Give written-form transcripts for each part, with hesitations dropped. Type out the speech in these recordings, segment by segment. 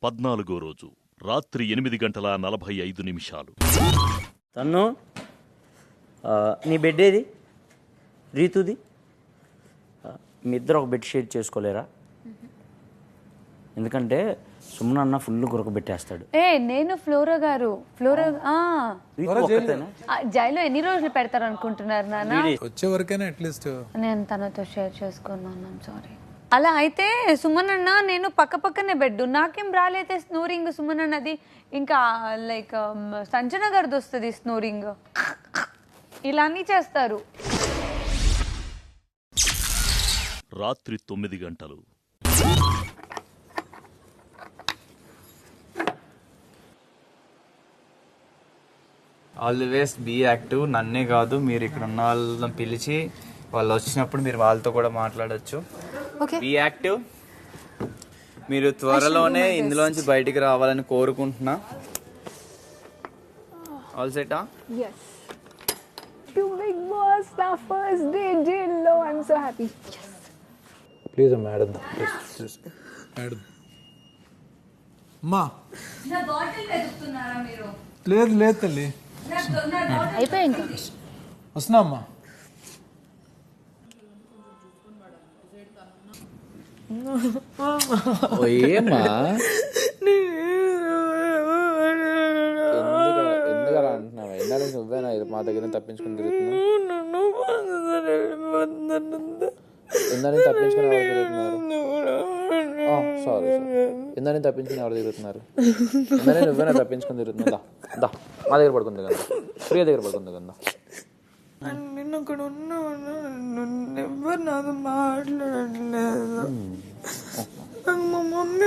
14వ రోజు రాత్రి 8:45. తన్ను నీ బెడ్ ఏది? రీతుది? మీ ఇద్దరు ఒక బెడ్ షేర్ చేసుకోలేరా? ఎందుకంటే సుమన్ అన్న ఫుల్ గురకబెట్టేస్తాడు. నేను ఫ్లోరా గారు జైల్లో ఎన్ని రోజులు పెడతారు అనుకుంటున్నారు నాన్న? వచ్చే వరకైనా అట్లీస్ట్ నేను తనతో షేర్ చేసుకున్నాను. సారీ. అలా అయితే సుమన్ అన్న నేను పక్కనే బెడ్, నాకేం రాలేతే స్నోరింగ్ సుమన్ అన్నది ఇంకా లైక్ సంజన గారిది వస్తుంది స్నోరింగ్, ఇలా అన్నీ చేస్తారు. రాత్రి 9 గంటలు. Always be active. నన్నే కాదు, మీరు ఇక్కడ ఉన్న వాళ్ళని పిలిచి వాళ్ళు వచ్చినప్పుడు మీరు వాళ్ళతో కూడా మాట్లాడచ్చు. Be active. మీరు త్వరలోనే ఇందులోంచి బయటికి రావాలని కోరుకుంటున్నా. ఆల్ సెటా? Yes. To Big Boss, the first day jail. I'm so happy. Yes. Please madam. Madam అమ్మా లేదు లేదు తల్లి, అయిపోయి ఇంకా వస్తున్నా అమ్మా. ఏమ్మా ఎందుకలా అంటున్నావా? ఎండాలి నువ్వేనా మా దగ్గర తప్పించుకుని తిరుగుతున్నావు? ఎందని తప్పించుకుని ఎవరు తిరుగుతున్నారు? సారీ ఎందని తప్పించుకుని ఎవరు తిరుగుతున్నారు? ఎందని నువ్వేనా తప్పించుకుని తిరుగుతున్నా? దా మా దగ్గర పడుకుంది కదా, ప్రియ దగ్గర పడుకుంది కదా. నేను అక్కడ ఉన్నా, ఎవరు నాతో మాట్లాడలేదు. మా మమ్మీ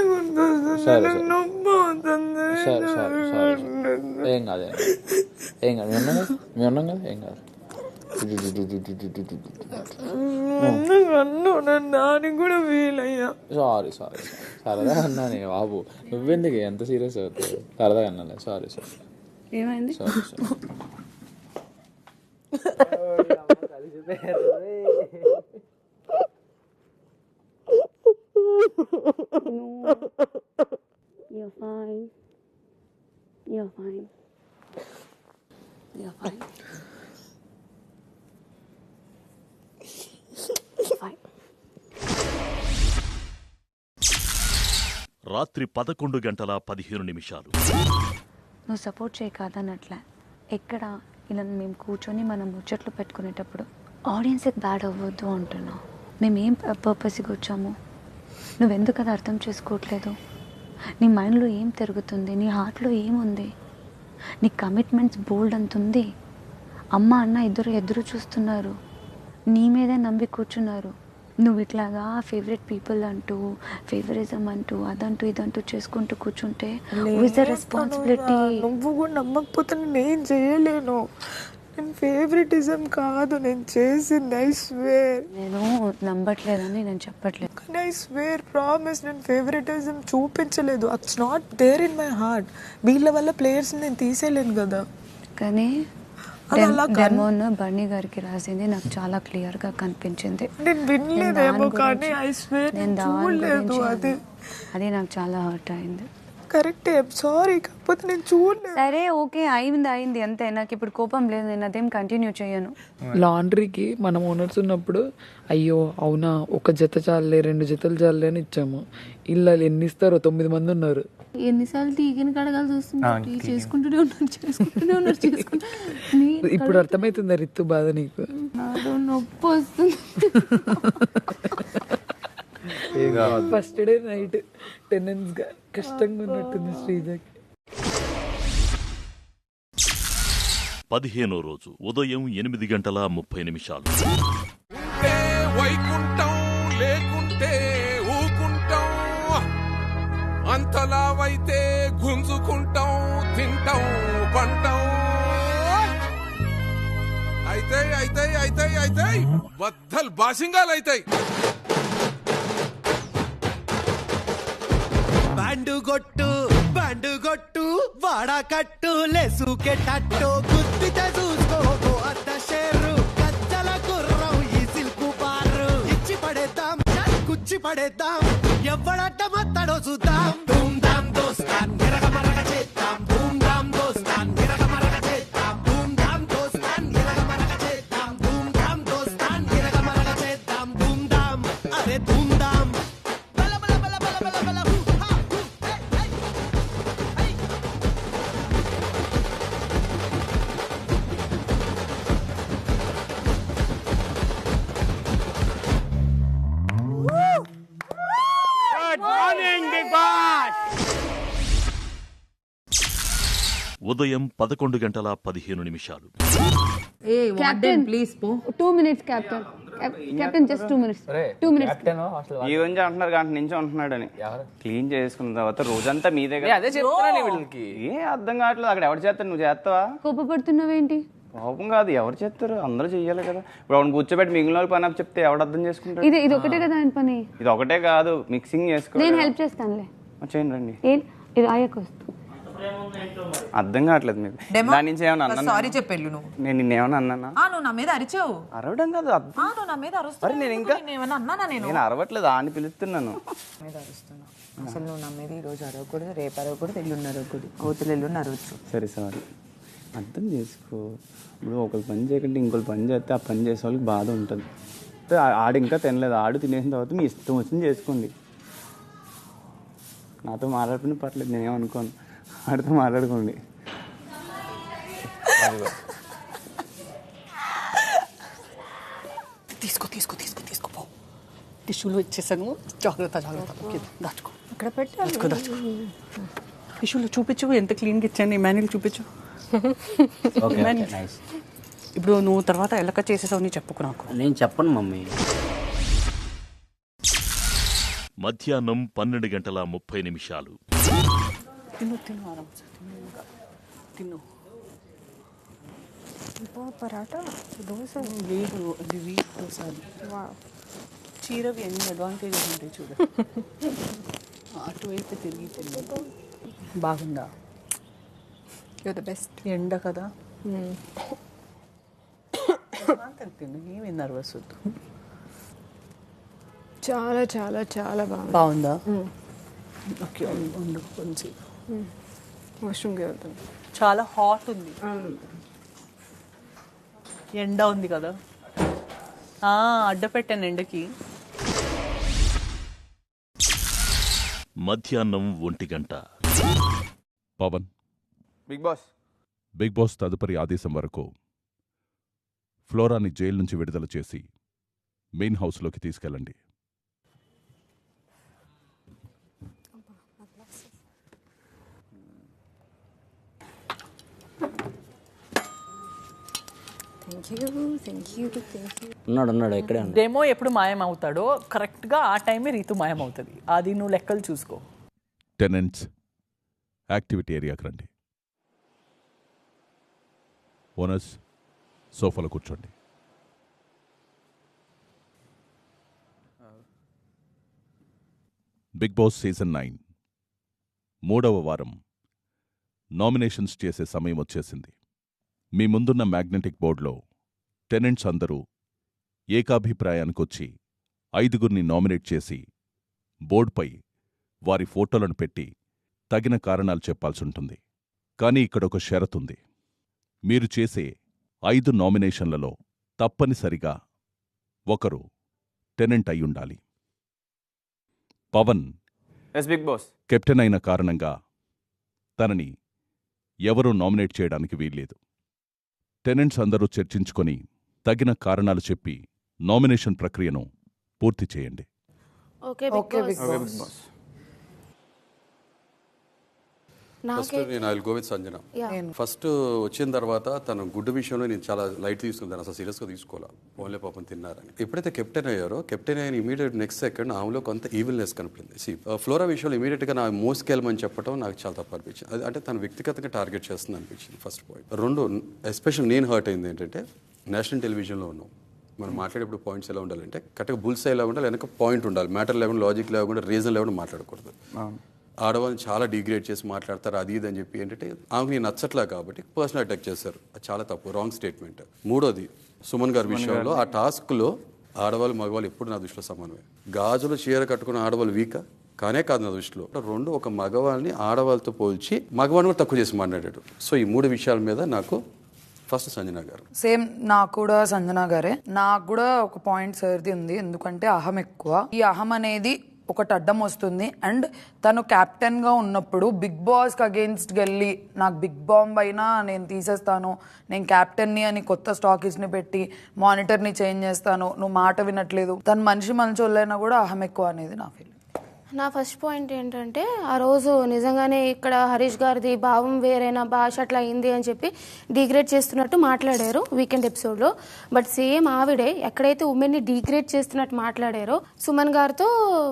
సరే నొప్పి అవుతుంది. సరే సరే సరే ఏం కాదు ఏం కాదు, మేము ఉన్నాం కదా, ఏం కాదు. దానికి కూడా ఫీల్ అయ్యా. సారీ సారీ సరదా అన్నాను బాబు, నువ్వెందుకు ఎంత సీరియస్ అవుతావు? సరదాగా అన్నాలే. Sorry sorry. ఏమైంది? Sorry sorry. You're fine. You're fine. You're fine. Fine. రాత్రి 11:15. నువ్వు సపోర్ట్ చేయి కాదన్నట్లే. ఎక్కడ ఇలా మేము కూర్చొని మనం ముచ్చట్లు పెట్టుకునేటప్పుడు ఆడియన్స్కి బ్యాడ్ అవ్వద్దు అంటున్నావు. మేమేం పర్పస్కి వచ్చాము? నువ్వెందుకు అది అర్థం చేసుకోవట్లేదు? నీ మైండ్లో ఏం తిరుగుతుంది? నీ హార్ట్లో ఏముంది? నీ కమిట్మెంట్స్ బోల్డ్ అంత ఉంది. అమ్మ అన్న ఇద్దరు ఎదురు చూస్తున్నారు, నీ మీదే నమ్మి కూర్చున్నారు. నువ్వు ఇట్లాగా ఫేవరెట్ పీపుల్ అంటూ ఫేవరిజం అంటూ అదంటూ ఇదంటూ చేసుకుంటూ కూర్చుంటే రెస్పాన్సిబిలిటీ. నువ్వు కూడా నమ్మకపోతే నేను చేయలేను. నేను ఫేవరెటిజం కాదు నేను చేసింది. I swear. నేను నమ్మట్లేదని నేను చెప్పట్లేదు, కానీ ఐ స్వేర్ ప్రామిస్ నేను ఫేవరెటిజం చూపించలేదు. It's not there in my heart. వీళ్ళ వల్ల ప్లేయర్స్ నేను తీసేయలేను కదా. కానీ డెమోన్ బన్నీ గారికి రాసింది నాకు చాలా క్లియర్గా కనిపించింది. నేను వినలేదేమో కానీ ఐ స్వేర్ నేను చూడలేదు. అది నాకు చాలా హర్ట్ అయింది. కరెక్టే, సారీ, కాకపోతే నేను చూడలేదు. సరే ఓకే, అయింది అంతే. నాకు ఇప్పుడు కోపం లేదు, నేను అదేం కంటిన్యూ చేయను. లాండ్రీకి మనం ఓనర్స్ ఉన్నప్పుడు అయ్యో అవునా ఒక జత చాలే 2 జతలు చాలే అని ఇచ్చాము. ఇల్లు ఎన్ని ఇస్తారో 9 మంది ఉన్నారు. ఎన్నిసార్లు తీగని కడగాలి చూస్తుంది. చేసుకుంటూనే ఉన్నారు. ఇప్పుడు అర్థమవుతుందా రిత్తు బాధ నీకు? నొప్పి వస్తుంది. ఫస్ట్ డే నైట్ టెనెన్స్ గా కష్టంగా ఉన్నట్టుంది శ్రీజకి. 15వ రోజు ఉదయం 8:30. వైకుంఠం లేకుంటే ఊకుంటాం, అంతలావైతే గుంజుకుంటాం, తింటాం పంటాం. అయితే బద్దలు బాసింగాలు అవుతాయి. బండు కొట్టు వాడకట్టు లేసుకెట్టట్టు గుర్తితే చూసుకో అద్ద షేరు కచ్చల గుర్రం ఈ సిల్కు బారు ఇచ్చి పడేద్దాం కుచ్చి పడేద్దాం ఎవడట్ట మత్తడో చూద్దాం. ఉదయం 11:15. Captain, please, 2 minutes, Captain. Captain, just 2 minutes. 2 minutes. ఈ గురించి అంటున్నారు గంట నుంచి ఉంటున్నాడని. క్లీన్ చేసుకున్న తర్వాత రోజంతా మీదే కదా. అదే చెప్తున్నాను వీళ్ళకి. అర్థం కావట్లేదు. అక్కడ ఎవరు చేస్తారు? నువ్వు చేస్తావా? కోపపడుతున్నావేంటి? కోపం కాదు, ఎవరు చేస్తారు? అందరూ చెయ్యాలి కదా. ఇప్పుడు అవును కూర్చోబెట్టి మిగిలిన వాళ్ళు పని చెప్తే ఎవడు అర్థం చేసుకుంటాడు? ఇది ఒకటే కదా ఆయన పని. ఇది ఒకటే కాదు, మిక్సింగ్ చేసుకో. నేను హెల్ప్ చేస్తానులే. చేయండి రండి. ఇది ఆయకు వస్తుంది. అర్థం కావట్లేదు మీకు. దాని నుంచి ఏమన్నా అన్నా? సారీ చెప్పెళ్ళు నువ్వు. నేను నిన్నేమన్నా అన్నానా? నువ్వు నా మీద అరిచావు. అరవడం కాదు, నువ్వు నా మీద అరుస్తావు. నేను ఇంకా ఏమన్నా అన్నానా? నేను అరవట్లేదు, ఆని పిలుస్తున్నాను. మీద అరుస్తున్నా. అసలు నువ్వు నా మీద ఈరోజు అరవకూడదు, రేపు అరవకూడదు, ఎల్లుండి అరవకూడదు, అవతల ఎల్లుండి అరవచ్చు. సరే సారీ, అర్థం చేసుకో. ఇప్పుడు ఒకరు పని చేయకంటే ఇంకొకరు పని చేస్తే ఆ పని చేసే వాళ్ళకి బాధ ఉంటుంది. ఆడు ఇంకా తినలేదు, ఆడు తినేసిన తర్వాత మీ ఇష్టం వచ్చింది చేసుకోండి. నాతో మాట్లాడుకుని పర్లేదు, నేనేమనుకోను. ఆడితో మాట్లాడుకోండి. తీసుకో తీసుకో తీసుకో తీసుకోపో. టిష్యూలో ఇచ్చేసాను, జాగ్రత్త జాగ్రత్త. దాచుకో, అక్కడ పెట్టాలి. దాచుకో. టిష్యూలో చూపించు, ఎంత క్లీన్గా ఇచ్చాను. ఇమాన్యుల్ చూపించు. ఇప్పుడు నువ్వు తర్వాత ఎలక చేసేసావు, నీ చెప్పుకు నాకు. నేను చెప్పను మమ్మీ. మధ్యాహ్నం 12:30. తిను తిను ఆరాం తిను. పరాటా దోశ లేదు, అది వీక్ దోశ. చీరవి ఎన్ని అడ్వాంటేజెస్ ఉంటాయి చూడ. అటువైపు తిరిగి తిరిగి బాగుందా? You're the best. ఎండ కదా. తిను, ఏమి నర్వస్ వద్దు. చాలా చాలా చాలా బాగుందా? ఓకే, ఉండు కొంచెం. వాష్రూమ్కి వెళ్తాను. చాలా హాట్ ఉంది, ఎండ ఉంది కదా. అడ్డ పెట్టాను ఎండకి. మధ్యాహ్నం 1 పవన్, బిగ్ బాస్ తదుపరి ఆదేశం వరకు ఫ్లోరాని జైలు నుంచి విడుదల చేసి మెయిన్ హౌస్లోకి తీసుకెళ్ళండి. ఉన్నాడు ఇక్కడే. డెమో ఎప్పుడు మాయం అవుతాడో కరెక్ట్గా ఆ టైమే రీతు మాయం అవుతుంది. అది నువ్వు లెక్కలు చూసుకో. టెనెంట్స్ యాక్టివిటీ ఏరియాకి రండి. ఓనర్స్ సోఫాలో కూర్చోండి. బిగ్ బాస్ సీజన్ 9 3వ వారం నామినేషన్స్ చేసే సమయం వచ్చేసింది. మీ ముందున్న మ్యాగ్నెటిక్ బోర్డులో టెనెంట్స్ అందరూ ఏకాభిప్రాయానికొచ్చి 5గురిని నామినేట్ చేసి బోర్డుపై వారి ఫోటోలను పెట్టి తగిన కారణాలు చెప్పాల్సుంటుంది. కానీ ఇక్కడొక షరతుంది. మీరు చేసే 5 నామినేషన్లలో తప్పనిసరిగా ఒకరు టెనెంట్ అయ్యుండాలి. పవన్ బిగ్ బాస్ కెప్టెన్ అయిన కారణంగా తనని ఎవరూ నామినేట్ చేయడానికి వీల్లేదు. టెనెంట్స్ అందరూ చర్చించుకొని తగిన కారణాలు చెప్పి నామినేషన్ ప్రక్రియను పూర్తి చేయండి. ఫస్ట్ నేను I will go with Sanjana. First వచ్చిన తర్వాత తన గుడ్డు విషయంలో నేను చాలా లైట్ తీసుకుంటాను, అసలు సీరియస్గా తీసుకోవాలి. ఓన్లీ పాపం తిన్నారని. ఎప్పుడైతే కెప్టెన్ అయ్యారో, కెప్టెన్ అయిన ఇమీడియట్ నెక్స్ట్ సెకండ్ ఆమెలో కొంత ఈవిల్నెస్ కనిపించింది. ఫ్లోరా విషయంలో ఇమీడియట్గా నా మోసుకెళ్ళమని చెప్పడం నాకు చాలా తప్పు అనిపించింది. అది అంటే తన వ్యక్తిగతంగా టార్గెట్ చేస్తుంది అనిపించింది. First point. 2, ఎస్పెషల్ నేను హర్ట్ అయింది ఏంటంటే, నేషనల్ టెలివిజన్లో ఉన్నాం, మనం మాట్లాడేప్పుడు పాయింట్స్ ఎలా ఉండాలంటే కరెక్ట్గా బుల్స్ ఎలా ఉండాలి, వెనక పాయింట్ ఉండాలి. మ్యాటర్ లేకుండా, లాజిక్ లేకుండా, రీజన్ లేకుండా మాట్లాడకూడదు. ఆడవాళ్ళని చాలా డిగ్రేడ్ చేసి మాట్లాడతారు, అది ఇది అని చెప్పి ఏంటంటే ఆమెకు నేను నచ్చట్లా కాబట్టి పర్సనల్ అటాక్ చేశారు. అది చాలా తప్పు, రాంగ్ స్టేట్మెంట్. 3వది సుమన్ గారి విషయంలో ఆ టాస్క్లో ఆడవాళ్ళు మగవాళ్ళు ఎప్పుడు నా దృష్టిలో సమానమే. గాజులు చీర కట్టుకున్న ఆడవాళ్ళు వీకా కానే కాదు నా దృష్టిలో. 2, ఒక మగవాళ్ళని ఆడవాళ్ళతో పోల్చి మగవాళ్ళని కూడా తక్కువ చేసి మాట్లాడాడు. సో ఈ 3 విషయాల మీద నాకు ఫస్ట్ సంజన గారు. సేమ్ నాకు కూడా సంజన గారే. నాకు కూడా ఒక పాయింట్ సర్ది ఉంది, ఎందుకంటే అహం ఎక్కువ. ఈ అహం అనేది ఒకటి అడ్డం వస్తుంది. అండ్ తను క్యాప్టెన్గా ఉన్నప్పుడు బిగ్ బాస్కి అగెయిన్స్ట్కి వెళ్ళి నాకు బిగ్ బాంబ్ అయినా నేను తీసేస్తాను, నేను క్యాప్టెన్ని అని కొత్త స్టాకిస్ట్ని పెట్టి మానిటర్ని చేంజ్ చేస్తాను, నువ్వు మాట వినట్లేదు, తను మనిషి మంచోళ్ళైనా కూడా అహం ఎక్కువ అనేది నా ఫీలింగ్. నా ఫస్ట్ పాయింట్ ఏంటంటే ఆ రోజు నిజంగానే ఇక్కడ హరీష్ గారిది భావం వేరేనా, భాష అట్లా అయింది అని చెప్పి డీగ్రేడ్ చేస్తున్నట్టు మాట్లాడారు వీకెండ్ ఎపిసోడ్లో. బట్ సేమ్ ఆవిడే ఎక్కడైతే ఉమెన్ని డీగ్రేడ్ చేస్తున్నట్టు మాట్లాడారో సుమన్ గారితో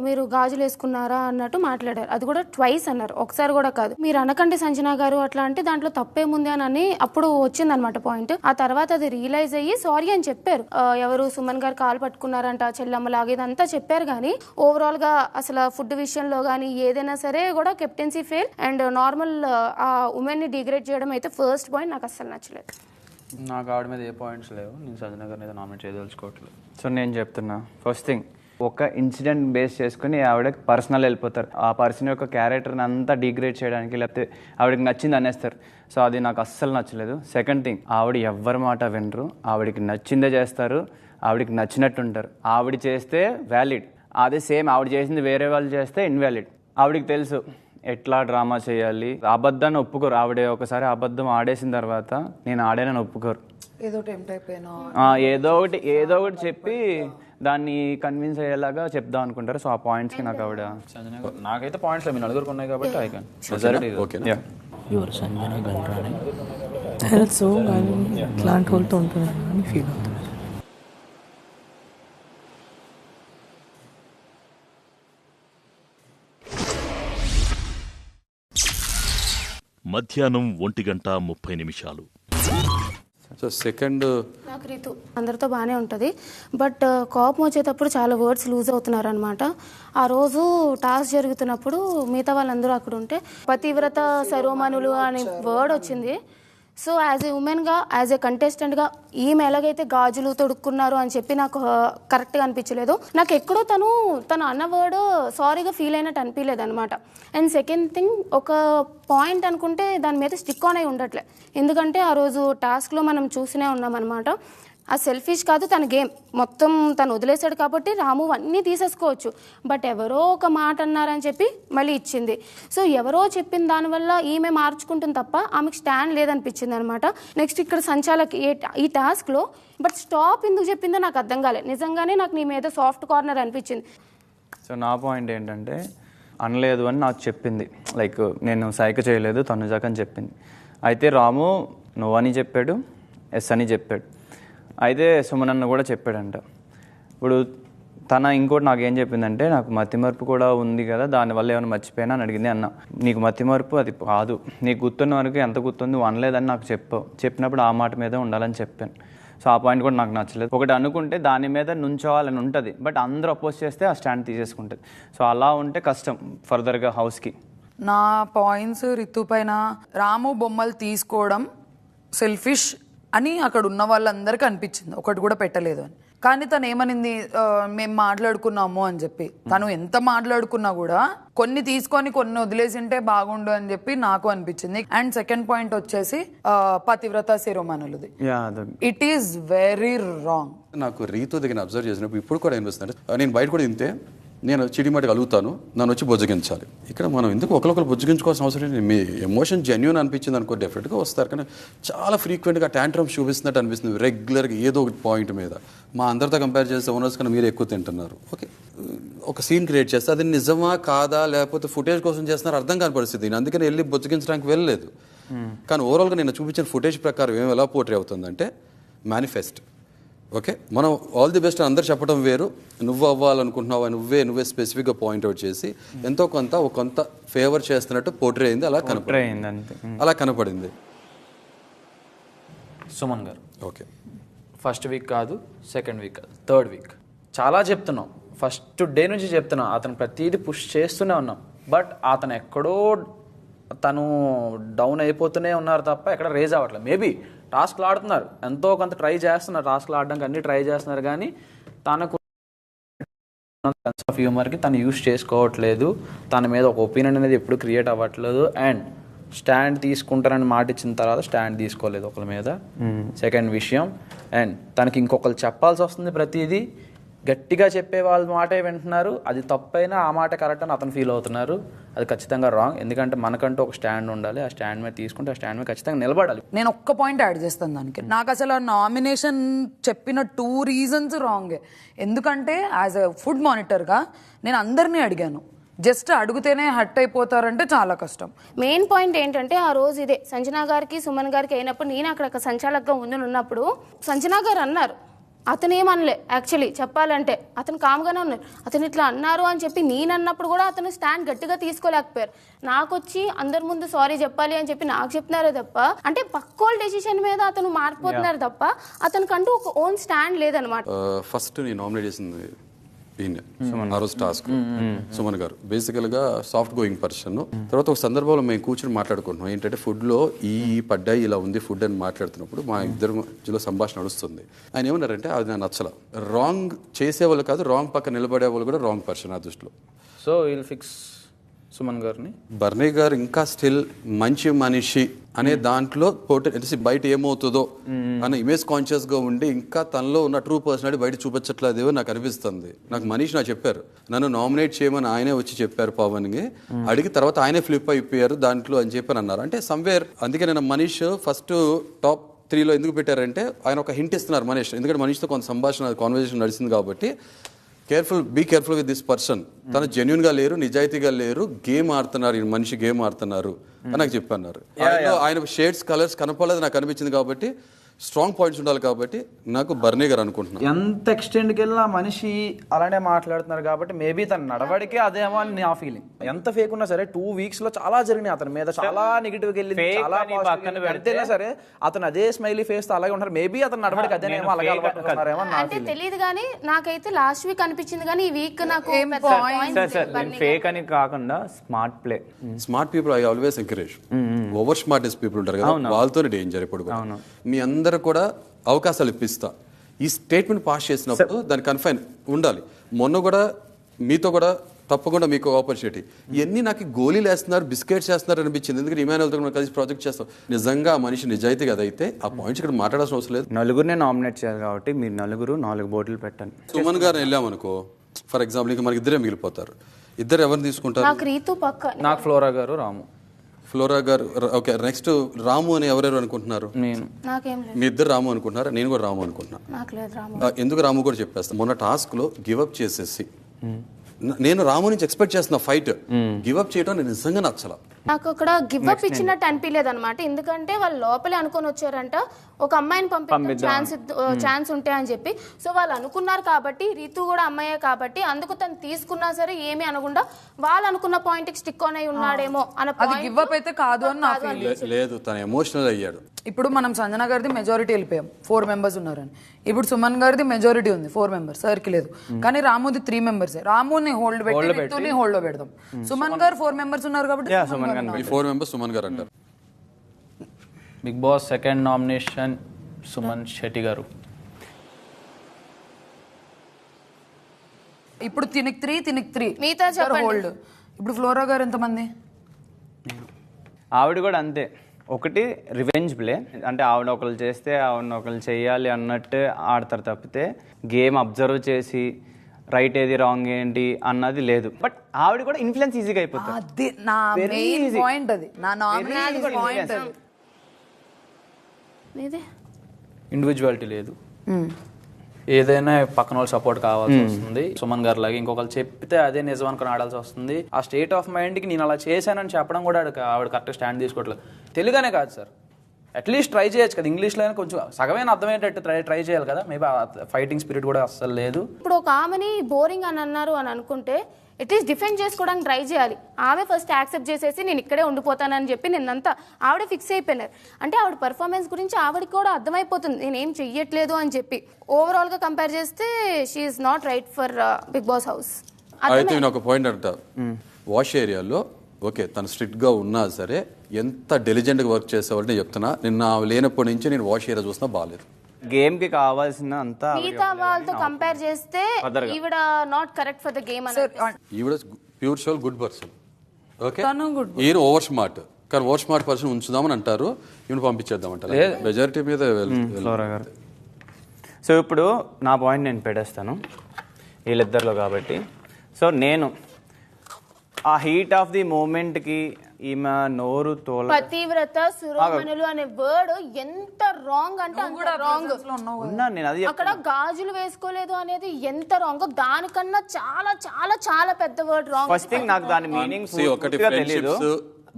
మీరు గాజులు వేసుకున్నారా అన్నట్టు మాట్లాడారు. అది కూడా ట్వైస్ అన్నారు, ఒకసారి కూడా కాదు. మీరు అనకండి సంజన గారు అట్లా అంటే దాంట్లో తప్పేముంది అని అప్పుడు వచ్చిందనమాట పాయింట్. ఆ తర్వాత అది రియలైజ్ అయ్యి సారీ అని చెప్పారు. ఎవరు సుమన్ గారు కాలు పట్టుకున్నారంట, చెల్లమ్మ లాగా ఇదంతా చెప్పారు. కానీ ఓవరాల్ గా అసలు ఫుడ్ విషయంలో కానీ ఏదైనా సరే కూడా కెప్టెన్సీ ఫెయిల్. అండ్ నార్మల్ ఆ ఉమెన్ ని డిగ్రేడ్ చేయడం అయితే ఫస్ట్ పాయింట్ నాకు అస్సలు నచ్చలేదు. నాకు ఆవిడ మీద ఏ పాయింట్స్ లేవు, నేను సంజన గారిని అయితే నామినేట్ చేయదలుచుకోవట్లేదు. సో నేను చెప్తున్నా, ఫస్ట్ థింగ్ ఒక ఇన్సిడెంట్ బేస్ చేసుకుని ఆవిడ పర్సనల్ వెళ్ళిపోతారు. ఆ పర్సన్ యొక్క క్యారెక్టర్ని అంతా డిగ్రేడ్ చేయడానికి, లేకపోతే ఆవిడకి నచ్చింది అనేస్తారు. సో అది నాకు అస్సలు నచ్చలేదు. సెకండ్ థింగ్, ఆవిడ ఎవ్వరి మాట వినరు, ఆవిడకి నచ్చిందే చేస్తారు, ఆవిడకి నచ్చినట్టు ఉంటారు. ఆవిడ చేస్తే వ్యాలిడ్, అదే సేమ్ ఆవిడ చేసింది వేరే వాళ్ళు చేస్తే ఇన్వాలిడ్. ఆవిడకి తెలుసు ఎట్లా డ్రామా చేయాలి. అబద్ధాన్ని ఒప్పుకోరు. ఆవిడ ఒకసారి అబద్ధం ఆడేసిన తర్వాత నేను ఆడానని ఒప్పుకోరు. ఏదో టెంప్ట్ అయిపోయినా ఏదో ఒకటి చెప్పి దాన్ని కన్విన్స్ అయ్యేలాగా చెప్దాం అనుకుంటారు. సో ఆ పాయింట్స్కి నాకు ఆవిడ నాకైతే పాయింట్స్ మీ నలుగురికి ఉన్నాయి కాబట్టి ఐ కెన్ యువర్ సంజన గండ్రాని తెలుసు కానీ ఇట్లాంటి వాళ్ళతో ఉంటుందని ఫీల్ అవుతుంది. మధ్యాహ్నం 1:30 సో సెకండ్ నాకు రీతు అందరితో బాగానే ఉంటుంది. బట్ కోపం వచ్చేటప్పుడు చాలా వర్డ్స్ లూజ్ అవుతున్నారు అనమాట. ఆ రోజు టాస్క్ జరుగుతున్నప్పుడు మిగతా వాళ్ళందరూ అక్కడ ఉంటే పతివ్రత సరోమనులు అనే వర్డ్ వచ్చింది. సో యాజ్ ఏ ఉమెన్గా, యాజ్ ఏ కంటెస్టెంట్గా ఈమె ఎలాగైతే గాజులు తొడుక్కున్నారు అని చెప్పి నాకు కరెక్ట్గా అనిపించలేదు. నాకు ఎక్కడో తను అన్న వర్డ్ సారీగా ఫీల్ అయినట్టు అనిపించలేదు అనమాట. అండ్ సెకండ్ థింగ్, ఒక పాయింట్ అనుకుంటే దాని మీద స్టిక్ ఆన్ అయి ఉండట్లే. ఎందుకంటే ఆ రోజు టాస్క్లో మనం చూసినే ఉన్నాం అనమాట. ఆ సెల్ఫిష్ కాదు, తన గేమ్ మొత్తం తను వదిలేశాడు కాబట్టి రాము అన్నీ తీసేసుకోవచ్చు. బట్ ఎవరో ఒక మాట అన్నారని చెప్పి మళ్ళీ ఇచ్చింది. సో ఎవరో చెప్పిన దానివల్ల ఈమె మార్చుకుంటుంది తప్ప ఆమెకు స్టాండ్ లేదనిపించింది అనమాట. నెక్స్ట్ ఇక్కడ సంచాలక్ ఈ టాస్క్లో బట్ స్టాప్ ఎందుకు చెప్పిందో నాకు అర్థం కాలేదు. నిజంగానే నాకు నీ మీద సాఫ్ట్ కార్నర్ అనిపించింది. సో నా పాయింట్ ఏంటంటే, అనలేదు అని నాకు చెప్పింది, లైక్ నేను సైక చేయలేదు తనుజాక్ అని చెప్పింది. అయితే రాము నో అని చెప్పాడు, ఎస్ అని చెప్పాడు. అయితే సుమనన్న కూడా చెప్పాడంట. ఇప్పుడు తన ఇంకోటి నాకు ఏం చెప్పిందంటే, నాకు మతిమరుపు కూడా ఉంది కదా, దానివల్ల ఏమైనా మర్చిపోయినా అని అడిగింది. అన్న నీకు మతిమరుపు అది కాదు, నీకు గుర్తున్న వరకు ఎంత గుర్తుంది, నువ్వు అనలేదని నాకు చెప్పినప్పుడు ఆ మాట మీద ఉండాలని చెప్పాను. సో ఆ పాయింట్ కూడా నాకు నచ్చలేదు. ఒకటి అనుకుంటే దాని మీద నుంచోవాలని ఉంటుంది, బట్ అందరూ అపోజ్ చేస్తే ఆ స్టాండ్ తీసేసుకుంటుంది. సో అలా ఉంటే కష్టం ఫర్దర్గా హౌస్కి. నా పాయింట్స్ రితు పైన, రాము బొమ్మలు తీసుకోవడం సెల్ఫిష్ అని అక్కడ ఉన్న వాళ్ళందరికీ అనిపించింది, ఒకటి కూడా పెట్టలేదు అని. కానీ తను ఏమనింది, మేము మాట్లాడుకున్నాము అని చెప్పి. తను ఎంత మాట్లాడుకున్నా కూడా కొన్ని తీసుకొని కొన్ని వదిలేసింటే బాగుండు అని చెప్పి నాకు అనిపించింది. అండ్ సెకండ్ పాయింట్ వచ్చేసి పతివ్రత శిరోమణులది. It is very wrong. నాకు రీతు దగ్గర అబ్జర్వ్ చేసినప్పుడు ఇప్పుడు కూడా అనిపిస్తుంది, నేను బయట కూడా ఇంతే, నేను చిడిమటి కలుగుతాను, నన్ను వచ్చి బుజ్జగించాలి. ఇక్కడ మనం ఎందుకు ఒకరికొకరు బుజ్జగించుకోవాల్సిన అవసరం లేదు. మీ ఎమోషన్ జెన్యూన్ అనిపించింది అనుకో డెఫినెట్గా వస్తారు. కానీ చాలా ఫ్రీక్వెంట్గా ట్యాంట్రమ్స్ చూపిస్తున్నట్టు అనిపిస్తుంది రెగ్యులర్గా ఏదో ఒక పాయింట్ మీద. మా అందరితో కంపేర్ చేస్తే ఓనర్స్ కన్నా మీరు ఎక్కువ తింటున్నారు. ఓకే, ఒక సీన్ క్రియేట్ చేస్తే అది నిజమా కాదా లేకపోతే ఫుటేజ్ కోసం చేస్తున్నారు అర్థం కాని పరిస్థితి. నేను అందుకని వెళ్ళి బుజ్జగించడానికి వెళ్ళలేదు. కానీ ఓవరాల్గా నేను చూపించిన ఫుటేజ్ ప్రకారం ఏం ఎలా పోర్ట్రే అవుతుందంటే మేనిఫెస్ట్. ఓకే, మనం ఆల్ ది బెస్ట్ అందరు చెప్పడం వేరు, నువ్వు అవ్వాలనుకుంటున్నావు నువ్వే స్పెసిఫిక్గా పాయింట్అవుట్ చేసి ఎంతో కొంత ఫేవర్ చేస్తున్నట్టు పోర్ట్రే అయింది. అలా కనపడింది. సుమన్ గారు ఓకే, ఫస్ట్ వీక్ కాదు, సెకండ్ వీక్ కాదు, థర్డ్ వీక్ చాలా చెప్తున్నాం. ఫస్ట్ డే నుంచి చెప్తున్నాం, అతను ప్రతిదీ పుష్ చేస్తూనే ఉన్నాం. బట్ అతను ఎక్కడో తను డౌన్ అయిపోతూనే ఉన్నారు తప్ప ఎక్కడ రేజ్ అవ్వట్లేదు. మేబీ టాస్క్లు ఆడుతున్నారు, ఎంతో కొంత ట్రై చేస్తున్నారు, టాస్క్లు ఆడడానికి అన్ని ట్రై చేస్తున్నారు. కానీ తనకు సెన్స్ ఆఫ్ హ్యూమర్కి తను యూస్ చేసుకోవట్లేదు. తన మీద ఒక ఒపీనియన్ అనేది ఎప్పుడు క్రియేట్ అవ్వట్లేదు. అండ్ స్టాండ్ తీసుకుంటారని మాట ఇచ్చిన తర్వాత స్టాండ్ తీసుకోలేదు ఒకరి మీద. సెకండ్ విషయం, అండ్ తనకి ఇంకొకరు చెప్పాల్సి వస్తుంది ప్రతిదీ. గట్టిగా చెప్పే వాళ్ళ మాటే వింటున్నారు. అది తప్పైనా ఆ మాట కరెక్ట్ అని అతను ఫీల్ అవుతున్నారు. అది ఖచ్చితంగా రాంగ్. ఎందుకంటే మనకంటూ ఒక స్టాండ్ ఉండాలి. ఆ స్టాండ్ మీద తీసుకుంటే ఆ స్టాండ్ మీద ఖచ్చితంగా నిలబడాలి. నేను ఒక్క పాయింట్ యాడ్ చేస్తాను దానికి. నాకు అసలు ఆ నామినేషన్ చెప్పిన 2 రీజన్స్ రాంగే. ఎందుకంటే యాజ్ ఎ ఫుడ్ మానిటర్గా నేను అందరినీ అడిగాను, జస్ట్ అడిగితేనే హట్ అయిపోతారంటే చాలా కష్టం. మెయిన్ పాయింట్ ఏంటంటే ఆ రోజు ఇదే సంజన గారికి సుమన్ గారికి అయినప్పుడు నేను అక్కడ సంచాలకంగా ఉన్నప్పుడు సంజన గారు అన్నారు, అతను ఏమనలే. యాక్చువల్లీ చెప్పాలంటే అతను కామ్గానే ఉన్నారు. అతను ఇట్లా అన్నారు అని చెప్పి నేను అన్నప్పుడు కూడా అతను స్టాండ్ గట్టిగా తీసుకోలేకపోయారు. నాకు వచ్చి అందరి ముందు సారీ చెప్పాలి అని చెప్పి నాకు చెప్తున్నారే తప్ప, అంటే పక్కోళ్ళ డెసిషన్ మీద అతను మారిపోతున్నారు తప్ప అతనికంటూ ఒక ఓన్ స్టాండ్ లేదనమాట. ఫస్ట్ నేను నామినేట్ చేసింది ఆ రోజు టాస్క్ సుమన్ గారు. బేసికల్ గా సాఫ్ట్ గోయింగ్ పర్సన్. తర్వాత ఒక సందర్భంలో మేము కూర్చొని మాట్లాడుకుంటున్నాం ఏంటంటే ఫుడ్ లో ఈ పడ్డాయి ఇలా ఉంది ఫుడ్ అని మాట్లాడుతున్నప్పుడు మా ఇద్దరు మధ్యలో సంభాషణ నడుస్తుంది. ఆయన ఏమన్నారంటే అది నాకు నచ్చల. రాంగ్ చేసేవాళ్ళు కాదు, రాంగ్ పక్క నిలబడే వాళ్ళు కూడా రాంగ్ పర్సన్ ఆ దృష్టిలో. సో విల్ ఫిక్స్ సుమన్ గారిని. బర్నీ గారు ఇంకా స్టిల్ మంచి మనిషి అనే దాంట్లో బయట ఏమవుతుందో అన్న ఇమేజ్ కాన్షియస్ గా ఉండి ఇంకా తనలో ఉన్న ట్రూ పర్సనాలిటీ బయట చూపించట్లేదేవో నాకు అనిపిస్తుంది. నాకు మనీష్ నాకు చెప్పారు, నన్ను నామినేట్ చేయమని ఆయనే వచ్చి చెప్పారు పవన్ కి. అడిగి తర్వాత ఆయనే ఫ్లిప్ అయిపోయారు దాంట్లో అని చెప్పని అన్నారు. అంటే సమ్వేర్ అందుకే నేను మనీష్ ఫస్ట్ టాప్ 3లో ఎందుకు పెట్టారంటే ఆయన ఒక హింట్ ఇస్తున్నారు మనీష్. ఎందుకంటే మనీష్తో కొంత సంభాషణ కాన్వర్సేషన్ నడిచింది కాబట్టి be careful with this person. తను జెన్యున్ గా లేరు, నిజాయితీగా లేరు, గేమ్ ఆడుతున్నారు, ఈ మనిషి గేమ్ ఆడుతున్నారు అని నాకు చెప్పన్నారు. ఆయన షేడ్స్ కలర్స్ కనపడలేదు నాకు అనిపించింది కాబట్టి స్ట్రాంగ్ పాయింట్స్ ఉండాలి కాబట్టి నాకు బర్నీ గారు అనుకుంటున్నాను. ఎంత ఎక్స్టెండ్కి వెళ్ళినా మనిషి అలానే మాట్లాడుతున్నారు కాబట్టి మేబీ తన నడవడికే అదేమో అని నా ఫీలింగ్. ఎంత ఫేక్ ఉన్నా సరే 2 weeks లో చాలా జరిగినాయి అతని మీద, చాలా నెగిటివ్గా వెళ్ళింది, చాలా పెడితేనే సరే అతను అదే స్మైలీ ఫేస్ తో అలాగే ఉంటారు. మేబీ అతను నడవడికి అదేనేమో అలాగే అలవాటున్నారేమో అంటే తెలియదు కానీ నాకైతే లాస్ట్ వీక్ అనిపించింది కానీ ఈ వీక్ నాకు ఫేక్ అని కాకుండా smart play. Smart people I always encourage. Over smartest people ఉంటారు కదా, వాళ్ళతోనే డేంజర్ ఎప్పుడు. మీ అందరూ కూడా అవకాశాలు ఇప్పిస్తా. ఈ స్టేట్మెంట్ పాస్ చేసినప్పుడు దాని కన్ఫైన్ ఉండాలి. మొన్న కూడా మీతో కూడా తప్పకుండా మీకు ఆపర్చునిటీ. ఇవన్నీ నాకు గోళీలు వేస్తున్నారు, బిస్కెట్స్ వేస్తున్నారు అనిపించింది. ఎందుకంటే ఇమానుయల్తో కలిసి ప్రాజెక్ట్ చేస్తాం. నిజంగా మనిషి నిజాయితీ కదా అయితే ఆ పాయింట్స్ ఇక్కడ మాట్లాడాల్సిన అవసరం లేదు. నలుగురిని నామినేట్ చేయాలి కాబట్టి మీరు నలుగురు 4 బోర్డులు పెట్టండి. సుమన్ గారిని వెళ్ళామనుకో ఫర్ ఎగ్జాంపుల్, ఇంకా మనకి ఇద్దరే మిగిలిపోతారు. ఇద్దరు ఎవరిని తీసుకుంటారు? నాకు రీతు పక్క, నాకు ఫ్లోరా గారు, రాము. ఫ్లోరా గారు ఓకే. నెక్స్ట్ రాము అని ఎవరెవరు అనుకుంటున్నారు? నేను. మీ ఇద్దరు రాము అనుకుంటున్నారు, నేను కూడా రాము అనుకుంటున్నాను. ఎందుకు రాము కూడా చెప్పేస్తాను. మొన్న టాస్క్ లో గివప్ చేసేసి నేను రాము నుంచి ఎక్స్పెక్ట్ చేస్తున్న ఫైట్ గివప్ చేయడం నేను నిజంగా నచ్చల. నాకు అక్కడ గివ్ అప్ ఇచ్చినట్టు అనిపించలేదు అనమాట. ఎందుకంటే వాళ్ళు లోపలే అనుకొని వచ్చారంట ఒక అమ్మాయిని పంపించే ఛాన్స్ ఉంటాయి అని చెప్పి. సో వాళ్ళు అనుకున్నారు కాబట్టి రీతు కూడా అమ్మాయే కాబట్టి అందుకు తను తీసుకున్నా సరే ఏమీ అనకుండా వాళ్ళు అనుకున్న పాయింట్ కి స్టిక్ ఆన్ అయి ఉన్నాడేమో అన్న పాయింట్. గివ్ అప్ అయితే కాదు అని నా ఫీలింగ్. లేదు, తను ఎమోషనల్ అయ్యాడు. ఇప్పుడు మనం సంజన గారిది మెజారిటీ వెళ్ళిపోయాం, 4 members ఉన్నారని. ఇప్పుడు సుమన్ గారిది మెజారిటీ ఉంది 4 members, సార్కి లేదు. కానీ రాముది 3 members. రాముని హోల్డ్ పెట్టి రితుని హోల్డ్ లో పెడదాం. సుమన్ గారు 4 members ఉన్నారు కాబట్టి 4 members సుమన్ గారు అంటారు. Bigg Boss second nomination Suman Shetty గారు. ఇప్పుడు తినక్ 3 మిగతా హోల్డ్. ఇప్పుడు ఫ్లోరా గారు ఎంతమంది? ఆవిడ కూడా అంతే. ఒకటి రివెంజ్ ప్లే, అంటే ఆవిడ ఒకళ్ళు చేస్తే ఆవిడ ఒకళ్ళు చేయాలి అన్నట్టు ఆడతారు తప్పితే గేమ్ అబ్జర్వ్ చేసి రైట్ ఏది రాంగ్ ఏంటి అన్నది లేదు. బట్ ఆవిడ కూడా ఇన్ఫ్లుయెన్స్ ఈజీగా అయిపోతుంది. ఇండివిజువాలిటీ లేదు, ఏదైనా పక్కన వాళ్ళు సపోర్ట్ కావాల్సి వస్తుంది. సుమన్ గారు లాగా ఇంకొకరు చెప్తే అదే నిజం అనుకుని ఆడాల్సి వస్తుంది. ఆ స్టేట్ ఆఫ్ మైండ్కి నేను అలా చేశానని చెప్పడం కూడా ఆవిడ కరెక్ట్ స్టాండ్ తీసుకోవట్లేదు. తెలుగునే కాదు సార్, అట్లీస్ట్ ట్రై చేయొచ్చు కదా. ఇంగ్లీష్లో అయినా కొంచెం సగమైన అర్థమయ్యేటట్టు ట్రై చేయాలి కదా. మేబీ ఫైటింగ్ స్పిరిట్ కూడా అస్సలు లేదు. ఇప్పుడు ఒక ఆమెని బోరింగ్ అని అన్నారు అని అనుకుంటే అట్లీస్ట్ డిఫెండ్ చేసుకోవడానికి ట్రై చేయాలి. ఆమె ఫస్ట్ యాక్సెప్ట్ చేసేసి నేను ఇక్కడే ఉండిపోతానని చెప్పి నిన్నంతా ఆవిడ ఫిక్స్ అయిపోయినారు. అంటే ఆవిడ పర్ఫార్మెన్స్ గురించి ఆవిడకి కూడా అర్థమైపోతుంది నేనేం చెయ్యట్లేదు అని చెప్పి. ఓవరాల్గా కంపేర్ చేస్తే she's not right for Bigg Boss house. అయితే నేను ఒక పాయింట్ అంటా, వాష్ ఏరియాలో ఓకే తను స్ట్రిక్ట్గా ఉన్నా సరే ఎంత డెలిజెంట్గా వర్క్ చేసేవాళ్ళని చెప్తున్నా. నిన్న లేనప్పటి నుంచి నేను వాష్ ఏరియా చూసినా బాగాలేదు. గేమ్ కి కావాల్సిన అంతా మిగతా వాళ్ళతో కంపేర్ చేస్తే ఈవిడ not correct for the game అని. ఈవిడ pure soul good person. Okay, ఈయన ఓవర్ స్మార్ట్, కానీ ఓవర్ స్మార్ట్ పర్సన్ ఉంచుదామని అంటారు, ఈయన పంపించేద్దాం అంటారు. మెజారిటీ మీద ఫ్లోరా గారు. సో ఇప్పుడు నా పాయింట్ నేను పెట్టేస్తాను వీళ్ళిద్దరిలో కాబట్టి. సో నేను ఆ హీట్ ఆఫ్ ది మూమెంట్కి ఈమె నోరు తోల పతివ్రత శిరోమణులు అనే వర్డ్ ఎంత రాంగ్ అంటే అంత రాంగ్. నేను అది అక్కడ గాజులు వేసుకోలేదు అనేది ఎంత రాంగ్, దానికన్నా చాలా చాలా చాలా పెద్ద వర్డ్ రాంగ్. ఫస్ట్ థింగ్ నాకు దాని మీనింగ్ ఒకటి ఫ్రెండ్షిప్స్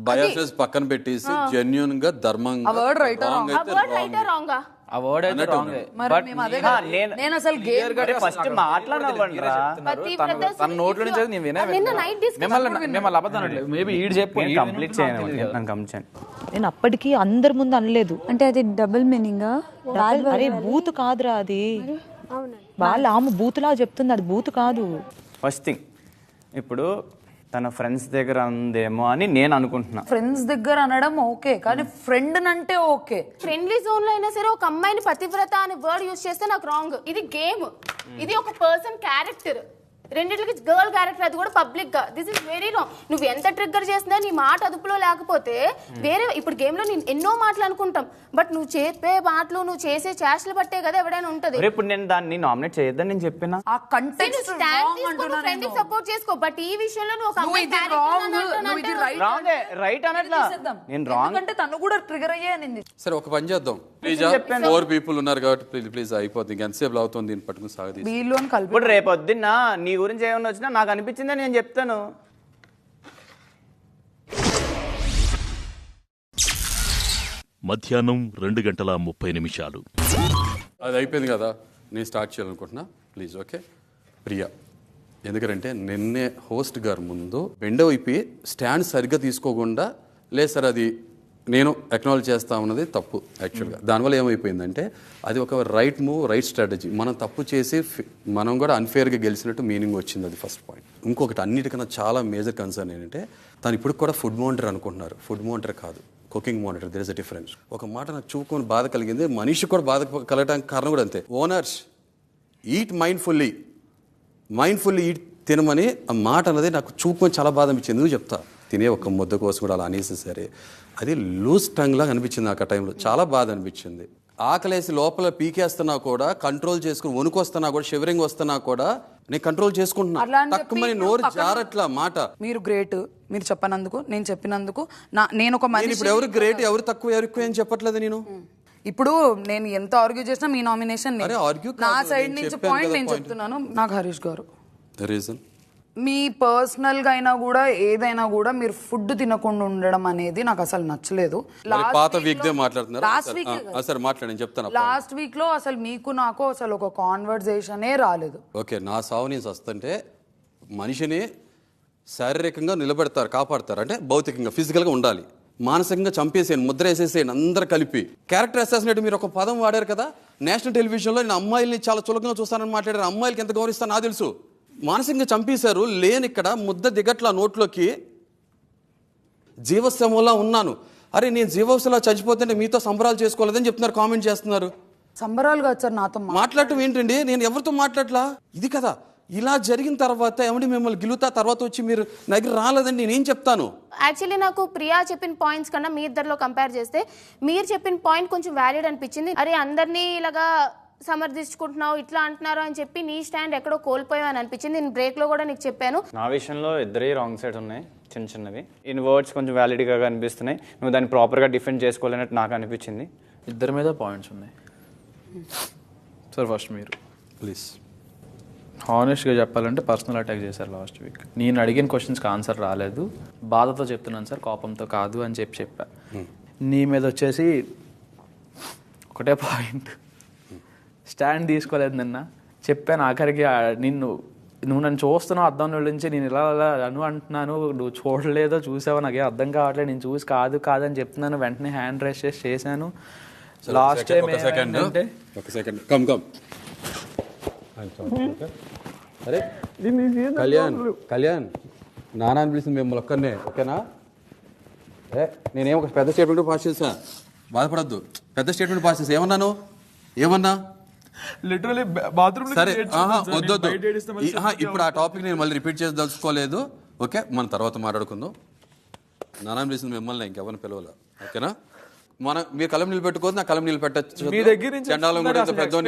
బయాసెస్ పక్కన పెట్టేసి జెన్యూన్ గా ధర్మంగా రాంగా ఆ వర్డ్ అయితే రాంగ్. బట్ నేను అసలు ఫస్ట్ మాట్లాడనివ్వండిరా. తన నోట్లో నుంచి నేను మిమ్మల్ని అబద్ధం అనట్లేదు. మేబీ ఈడు చెప్పు కంప్లీట్ చేయండి. నేను అప్పటికి అందరి ముందు అనలేదు. అంటే అది డబుల్ మీనింగ్. అరే బూత్ కాదురా అది, వాళ్ళ ఆమె బూతులా చెప్తుంది, అది బూత్ కాదు. ఫస్ట్ థింగ్ ఇప్పుడు తన ఫ్రెండ్స్ దగ్గర ఉందేమో అని నేను అనుకుంటున్నా. ఫ్రెండ్స్ దగ్గర అనడం ఓకే, కానీ ఫ్రెండ్ అంటే ఓకే. ఫ్రెండ్లీ జోన్ లో అయినా సరే ఒక అమ్మాయిని పతివ్రత అనే వర్డ్ యూజ్ చేస్తే నాకు రాంగ్. ఇది గేమ్, ఇది ఒక పర్సన్ క్యారెక్టర్, రెండిట్లకి గర్ల్ క్యారెక్టర్, అది కూడా పబ్లిక్ గా. This is very wrong. నువ్వు ఎంత ట్రిగ్గర్ చేసినా నీ మాట అదుపులో లేకపోతే వేరే, ఇప్పుడు గేమ్ లో నేను ఎన్నో మాటలు అనుకుంటాం, బట్ నువ్వు చెప్పే మాటలు నువ్వు చేసే చేష్టలు బట్టే కదా ఎవడైనా ఉంటది. ఇప్పుడు నేను దాన్ని నామినేట్ చేయొద్దని నేను చెప్పినా, ఆ కంటెక్స్ట్ ఫ్రెండ్ సపోర్ట్ చేసుకో, బట్ ఈ విషయంలో నువ్వు రైట్ అనట్లా. నేను రాంగ్ అంటే తను కూడా ట్రిగర్ అయ్యే అనింది. సరే ఒక పని చేద్దాం, ప్లీజ్ 4 people ఉన్నారు కాబట్టి ప్లీజ్ అయిపోతుంది. ఎంతసేపు అవుతుంది దీన్ని పట్టుకుని సాగదీసి. ఇప్పుడు రేపు పొద్దున్న నీ గురించి ఏమన్నా వచ్చినా నాకు అనిపించిందే నేను చెప్తాను. మధ్యాహ్నం 2:30 అది అయిపోయింది కదా, నేను స్టార్ట్ చేయాలనుకుంటున్నా. ప్లీజ్ ఓకే ప్రియా, ఎందుకంటే నిన్నే హోస్ట్ గారు ముందు బెండో అయిపోయి స్టాండ్ సరిగ్గా తీసుకోకుండా, లేదు సార్ అది నేను అక్నాలెడ్జ్ చేస్తా ఉన్నది తప్పు. యాక్చువల్గా దానివల్ల ఏమైపోయిందంటే అది ఒక రైట్ మూవ్, రైట్ స్ట్రాటజీ. మనం తప్పు చేసి మనం కూడా అన్ఫేర్గా గెలిచినట్టు మీనింగ్ వచ్చింది. అది ఫస్ట్ పాయింట్. ఇంకొకటి అన్నిటికన్నా చాలా మేజర్ కన్సర్న్ ఏంటంటే తను ఇప్పుడు కూడా ఫుడ్ మానిటర్ అనుకుంటున్నారు. ఫుడ్ మానిటర్ కాదు, cooking monitor. There is a difference. ఒక మాట నాకు చూపుకొని బాధ కలిగింది, మనిషి కూడా బాధ కలగడానికి కారణం కూడా అంతే. ఓనర్స్ ఈట్ మైండ్ఫుల్లీ ఈట్ తినమని ఆ మాట అన్నది నాకు చూపుకొని చాలా బాధ అనిపించింది. ఎందుకు చెప్తా, తినే ఒక ముద్ద కోసం కూడా అలా అనేసి సరే అది లూజ్ టంగ్ లాగా అనిపించింది నాకు ఆ టైంలో. చాలా బాధ అనిపించింది. ఆకలేసి లోపల పీకేస్తున్నా కూడా కంట్రోల్ చేసుకుని, వణుకొస్తున్నా కూడా, షివరింగ్ వస్తున్నా కూడా నేను కంట్రోల్ చేసుకుంటున్నా. తక్కువ నోరు జారట్లా మాట. మీరు గ్రేట్, మీరు చెప్పనందుకు, నేను చెప్పినందుకు. నేను ఒక మనిషి. ఇప్పుడు ఎవరు గ్రేట్, ఎవరు తక్కువ, ఎవరు ఎక్కువ అని చెప్పట్లేదు నేను. ఇప్పుడు నేను ఎంత ఆర్గ్యూ చేసినా మీ నామినేషన్ నా సైడ్ నుంచి పాయింట్ నేను చెప్తున్నాను. నాకు హరీష్ గారు రీజన్, మీ పర్సనల్ గా అయినా కూడా ఏదైనా కూడా మీరు ఫుడ్ తినకుండా ఉండడం అనేది నాకు అసలు నచ్చలేదు. లాస్ట్ వీక్ లో అసలు మీకు నాకు అసలు ఒక కాన్వర్సేషనే రాలేదు. ఓకే, నా సావు నేను వస్తుంటే మనిషిని శారీరకంగా నిలబెడతారు, కాపాడతారు. అంటే భౌతికంగా ఫిజికల్గా ఉండాలి, మానసికంగా చంపేసేయండి, ముద్ర వేసేసేయండి, అందరు కలిపి. క్యారెక్టర్ అసాసినేట్ మీరు ఒక పదం వాడారు కదా నేషనల్ టెలివిజన్లో. నేను అమ్మాయిల్ని చాలా చులకంగా చూస్తానని మాట్లాడారు. అమ్మాయిలకి ఎంత గౌరవిస్తాను నాకు తెలుసు. మానసికంగా చంపేశారు. లేని ఇక్కడ ముద్ద దిగట్ల నోట్లోకి, జీవశవంలా ఉన్నాను. అరే నేను జీవోత్సలా చచ్చిపోతుంటే మీతో సంబరాలు చేసుకోలేదని చెప్తున్నారు, కామెంట్ చేస్తున్నారు. సంబరాలు కాదు సార్, నాతో మాట్లాడటం ఏంటండి, నేను ఎవరితో మాట్లాడలా. ఇది కదా ఇలా జరిగిన తర్వాత ఏమంటే మిమ్మల్ని గిలుతా తర్వాత వచ్చి మీరు దగ్గర రాలేదండి నేనేం చెప్తాను. యాక్చువల్లీ నాకు ప్రియా చెప్పిన పాయింట్స్ కన్నా మీ ఇద్దరిలో కంపేర్ చేస్తే మీరు చెప్పిన పాయింట్ కొంచెం వ్యాలిడ్ అనిపించింది. అరే అందరినీ ఇలాగా సమర్థించుకుంటున్నావు, ఇట్లా అంటున్నారు అని చెప్పి నీ స్టాండ్ ఎక్కడో కోల్పోయావు అని అనిపించింది. నేను బ్రేక్ లో కూడా నీకు చెప్పాను, నా విషయంలో ఇద్దరే రాంగ్ సైడ్ ఉన్నాయి, చిన్న చిన్నవి. ఇన్ వర్డ్స్ కొంచెం వ్యాలిడ్గా అనిపిస్తున్నాయి, నువ్వు దాన్ని ప్రాపర్గా డిఫెండ్ చేసుకోలేనట్టు నాకు అనిపించింది. ఇద్దరి మీద పాయింట్స్ ఉన్నాయి సార్. ఫస్ట్ మీరు ప్లీజ్ హానెస్ట్గా చెప్పాలంటే పర్సనల్ అటాక్ చేశారు లాస్ట్ వీక్. నేను అడిగిన క్వశ్చన్స్కి ఆన్సర్ రాలేదు, బాధతో చెప్తున్నాను సార్, కోపంతో కాదు అని చెప్పా. నీ మీద వచ్చేసి ఒకటే పాయింట్, స్టాండ్ తీసుకోలేదు నిన్న చెప్పాను. ఆఖరికి నువ్వు నన్ను చూస్తున్నావు అర్థం నుంచి, నేను ఇలా అంటున్నాను, నువ్వు చూడలేదో చూసావో నాకే అర్థం కావట్లేదు, నేను చూసి కాదని చెప్తున్నాను, వెంటనే హ్యాండ్ రైస్ చేశాను. లాస్ట్ టైం అరే కళ్యాణ్ నానా అనిపిస్తుంది మిమ్మల్ని ఒక్కనే, ఓకేనా? నేనేం ఒక పెద్ద స్టేట్మెంట్ పాస్ చేసా, బాధపడద్దు. పెద్ద స్టేట్మెంట్ పాస్ చేసా. ఏమన్నా లిటరల్లీ బాత్రూమ్. సరే వద్దొద్దు, ఇప్పుడు ఆ టాపిక్ నేను మళ్ళీ రిపీట్ చేసి దలుచుకోలేదు. ఓకే, మనం తర్వాత మాట్లాడుకుందాం. నానా అనిపిస్తుంది మిమ్మల్ని, ఇంకెవరిని పిలవాల, ఓకేనా? మీరు కలం నిలబెట్టుకోవద్దు, నా కలం నిలబెట్టచ్చు. మీ దగ్గర నుంచి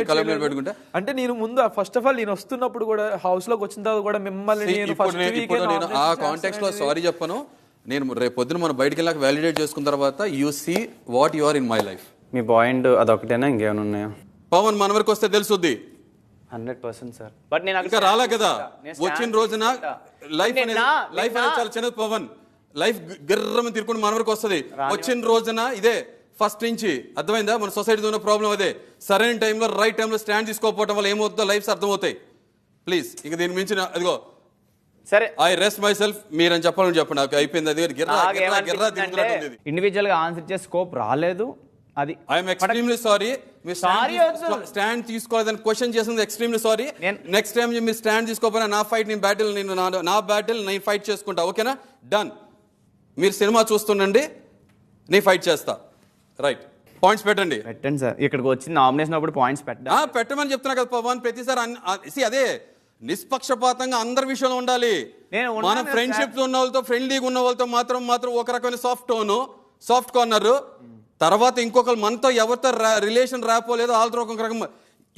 కలం నిలబెట్టుకుంటే అంటే నేను ముందు ఫస్ట్ ఆఫ్ ఆల్ నేను వస్తున్నప్పుడు కూడా హౌస్ లోకి వచ్చిన తర్వాత కూడా మిమ్మల్ని ఆ కాంటెక్స్ట్ లో సారీ చెప్పను. నేను రేపు పొద్దున మనం బయటికి వెళ్ళాక వ్యాలిడేట్ చేసుకున్న తర్వాత you see what you are in my life. మీ పాయింట్ అదొకటేనా ఇంకేమైనా ఉన్నాయా? పవన్ మన వరకు వస్తే తెలుసుద్ది. 100% సార్. బట్ నేను ఇంకా రాలే కదా, వచ్చిన రోజున లైఫ్ అనేది చాలా చిన్నది పవన్. లైఫ్ గిర్రమని తిరుకుంటూ మన వరకు వస్తుంది. వచ్చిన రోజున ఇదే ఫస్ట్ నుంచి అర్థమైందా? మన సొసైటీతో ఉన్న ప్రాబ్లం అదే. సరైన టైంలో రైట్ టైంలో స్టాండ్ తీసుకోకపోవడం వల్ల ఏమవుతుందో లైఫ్స్ అర్థమవుతాయి. ప్లీజ్ ఇక దీని మించిన అదిగో సరే ఐ రెస్ట్ మై సెల్ఫ్. మీరని చెప్పాలని చెప్పండి. నాకు అయిపోయింది. అది ఇండివిజువల్ గా ఆన్సర్ చేసే స్కోప్ రాలేదు. అది ఐఎమ్ ఎక్స్ట్రీమ్లీ సారీ. మీరు స్టాండ్ తీసుకోలేదని క్వశ్చన్ చేసింది ఎక్స్ట్రీమ్లీ సారీ. నెక్స్ట్ టైం మీరు స్టాండ్ తీసుకోకపోయినా నా ఫైట్ నేను బ్యాటిల్ నా బ్యాటిల్ నేను ఫైట్ చేసుకుంటా. ఓకేనా? డన్. మీరు సినిమా చూస్తుండండి, నేను ఫైట్ చేస్తా. రైట్, పాయింట్స్ పెట్టండి. పెట్టండి సార్. ఇక్కడికి వచ్చి నామినేషన్ అప్పుడు పాయింట్స్ పెట్టమని చెప్తున్నా కదా పవన్. ప్రతిసారి అదే నిష్పక్షపాతంగా అందరి విషయంలో ఉండాలి. మన ఫ్రెండ్షిప్ ఉన్న వాళ్ళతో ఫ్రెండ్లీగా ఉన్న వాళ్ళతో మాత్రం ఒక రకమైన సాఫ్ట్ కార్నర్. తర్వాత ఇంకొకరు మనతో ఎవరితో రిలేషన్ రాపోలేదో వాళ్ళతో ఒక రకం.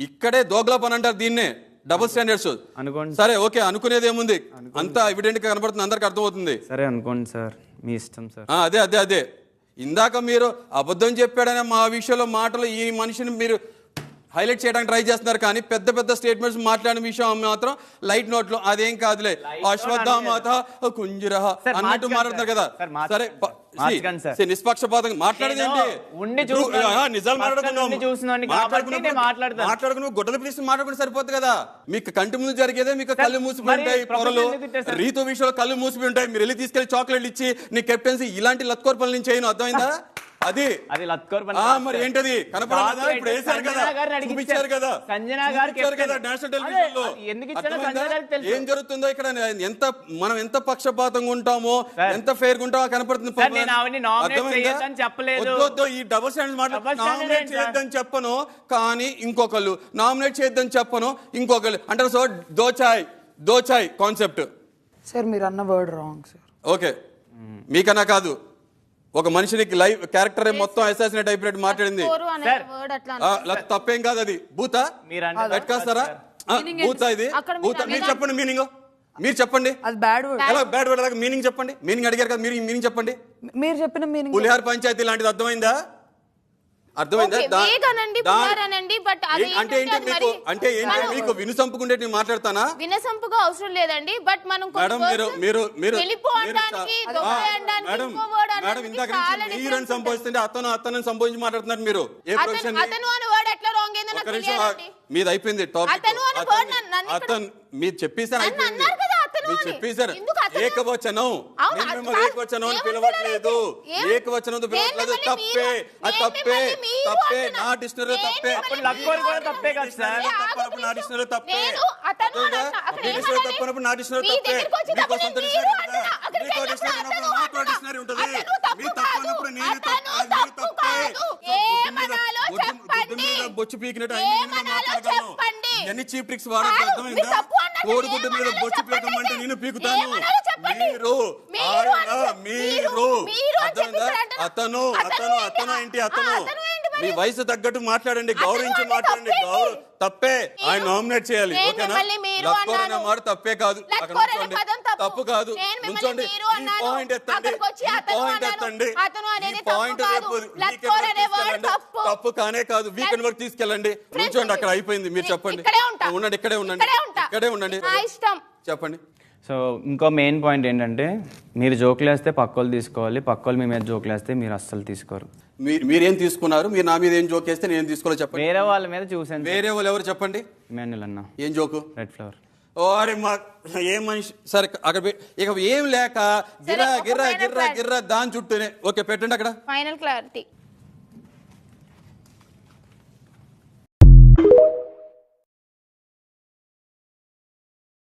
ఇక్కడే దోగ్లా పని అంటారు దీన్నే, డబుల్ స్టాండర్డ్స్. సరే ఓకే, అనుకునేది ఏముంది, అంతా ఎవిడెంట్ గా కనబడుతుంది, అందరికి అర్థమవుతుంది. సరే అనుకోండి సార్, మీ ఇష్టం సార్. అదే ఇందాక మీరు అబద్ధం చెప్పాడనే మా విషయంలో మాటలు ఈ మనిషిని మీరు హైలైట్ చేయడానికి ట్రై చేస్తున్నారు. కానీ పెద్ద స్టేట్మెంట్స్ మాట్లాడిన విషయం మాత్రం లైట్ నోట్ లో అదేం కాదులే, అశ్వత్థామాత కుంజరహ అన్నట్టు మాట్లాడుతున్నారు కదా. సరే నిష్పక్షపాతంగా మాట్లాడేది నిజాలు మాట్లాడుకుని గొడ్డలు పిలిచి మాట్లాడుకుంటే సరిపోతుంది కదా. మీకు కంటి ముందు జరిగేదే మీకు కళ్ళు మూసిపోయి ఉంటాయి. పొరలు రీతు విషయంలో కళ్ళు మూసిపోయి ఉంటాయి. మీరు వెళ్ళి తీసుకెళ్లి చాక్లెట్లు ఇచ్చి నీ కెప్టెన్సీ ఇలాంటి లత్కోర్ పనులు నేను చేయను. అర్థమైందా? అది మరి ఏంటది కనపడదా? ఇప్పుడు వేసారు కదా, చూపించారు కదా, నేషనల్ టెలివిజన్ లో. ఏం జరుగుతుందో ఇక్కడ, మనం ఎంత పక్షపాతంగా ఉంటామో, ఎంత ఫెయిర్ గా ఉంటామో కనపడుతుంది. ఈ డబుల్ స్టాండర్డ్ నామినేట్ చేయొద్దని చెప్పను, కానీ ఇంకొకళ్ళు నామినేట్ చేయొద్దని చెప్పను, ఇంకొకళ్ళు అంటారు. సో దోచాయ్ కాన్సెప్ట్ సార్. మీరు అన్న వర్డ్ రాంగ్ సార్. ఓకే, మీకన్నా కాదు, ఒక మనిషికి లైవ్ క్యారెక్టర్ మొత్తం అసాసినేట్ అయిపోయినట్టు మాట్లాడింది. తప్పేం కాదు. అది బూతా ఎట్కాస్తారా? బూతా ఇది బూతా. మీరు చెప్పండి మీనింగ్, మీరు చెప్పండి. ఎలా బ్యాడ్ వర్డ్ అలాగే మీనింగ్ చెప్పండి. మీనింగ్ అడిగారు కదా, మీరు మీనింగ్ చెప్పండి. మీరు చెప్పిన మీనింగ్ పులిహార పంచాయతీ లాంటిది అర్థమైందా? అంటే ఏంటి మీకు వినుసంపుకుంటే నేను మాట్లాడతానా? వినసంపుగా అవసరం లేదండి. బట్ మనం మీరు మేడం ఇందాక మీరని సంబోధిస్తుంటే అతను సంబోధించి మాట్లాడుతున్నారు మీరు. ఏ ప్రొఫెషన్ మీది అయిపోయింది టాపిక్. అతను మీరు చెప్పేసారు, అయిపోయింది. మీరు చెప్పేశారు ఏకవచనం. నేను మిమ్మల్ని ఏకవచనం అని పిలవట్లేదు. ఏకవచనం పిలవట్లేదు. తప్పే, అది తప్పే. నా డిక్షనరీ తప్పే. నా డిక్షనరీ తప్పే. తప్పనప్పుడు నా డిక్షనరీ తప్పే. మీకు సొంత డిక్షనరీ మీకు డిక్షనరీ ఉంటుంది. మీరు తప్పనప్పుడు నేను తప్పే. బొచ్చు పీకినట్టు ఎన్ని చీప్ ట్రిక్స్ వాడతారు, అర్థమైందా? కోడిగుడ్డు మీద బొచ్చు పీకమంటే నేను పీకుతాను. మీరు అతను ఏంటి? అతను మీ వయసు తగ్గట్టు మాట్లాడండి, గౌరవించి మాట్లాడండి. తప్పే, ఆయన నామినేట్ చేయాలి. ఓకేనా? లక్కోర్ అనే మాట తప్పే కాదు. అక్కడ ఉంచండి, తప్పు కాదు. ఉంచండి. ఈ పాయింట్ ఎత్తండి, తప్పు కానే కాదు. వీకెండ్ వరకు తీసుకెళ్ళండి. ఉంచండి, అక్కడ అయిపోయింది. మీరు చెప్పండి. ఉండండి, ఇక్కడే ఉండండి. చెప్పండి. సో ఇంకో మెయిన్ పాయింట్ ఏంటంటే, మీరు జోకులు వేస్తే పక్కోళ్ళు తీసుకోవాలి, పక్కోళ్ళు మీ మీద జోకులు వేస్తే మీరు అస్సలు తీసుకోరు. మీరేం తీసుకున్నారు? మీరు నా మీద ఏం జోక్ వేస్తే నేను తీసుకోవాలి చెప్పండి. వేరే వాళ్ళ మీద చూసాను. వేరే వాళ్ళు ఎవరు చెప్పండి? ఇమాన్యుల్ అన్న. ఏం జోకు? Red flower. అరే మా ఏం మనిషి. సరే అక్కడ ఇక ఏం లేక గిర్రా దాని చుట్టూనే. ఓకే పెట్టండి అక్కడ. Final clarity.